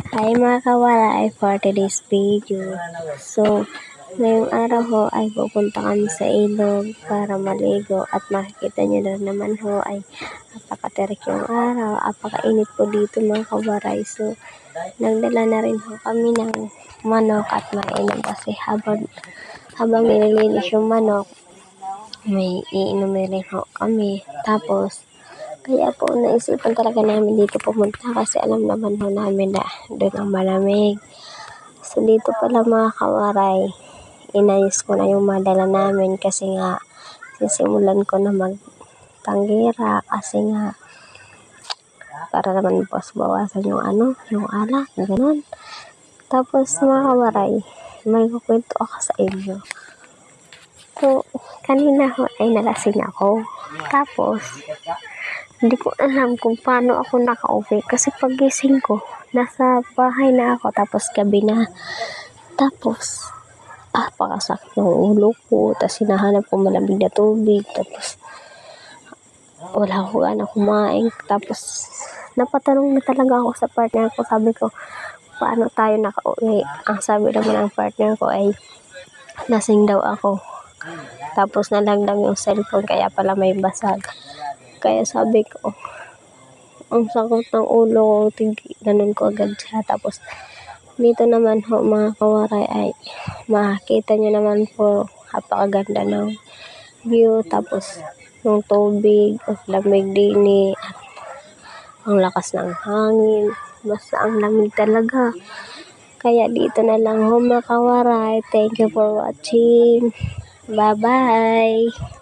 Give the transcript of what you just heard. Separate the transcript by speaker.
Speaker 1: Hi mga kawala, for today's video. So, ngayong araw ho ay pupunta kami sa ilog para maligo at makikita nyo na naman ho ay napakatirik yung araw, napakainit po dito mga kawaray. So, nagdala na rin ho kami ng manok at mainom kasi habang nililinis yung manok, may iinumin rin ho kami. Tapos, kaya po naisipan talaga namin dito pumunta kasi alam naman ho namin na doon ang malamig. So dito pala mga kawaray, inayos ko na yung madala namin kasi nga sisimulan ko na magtanggira kasi nga para naman po bawasan yung yung alak, gano'n. Tapos mga kawaray, may kukwento ako sa inyo. So, kanina ho ay nalasing ako. Tapos, hindi ko alam kung paano ako nakauwi kasi pagising ko, nasa bahay na ako tapos gabi na. Tapos, pakasakit ng ulo ko. Tapos hinahanap ko malamig na tubig. Tapos, wala ko gana kumain. Tapos, napatanong na talaga ako sa partner ko. Sabi ko, paano tayo nakauwi? Ang sabi naman ng partner ko ay, lasing daw ako. Tapos nalaglag yung cellphone kaya pala may basag. Kaya sabi ko, ang sakit ng ulo ko, ganun ko agad siya. Tapos, dito naman ho mga kawaray ay makikita nyo naman po, napakaganda ng view. Tapos, yung tubig, lamig din ang lakas ng hangin. Basta ang lamig talaga. Kaya dito na lang ho mga kawaray. Thank you for watching. Bye-bye!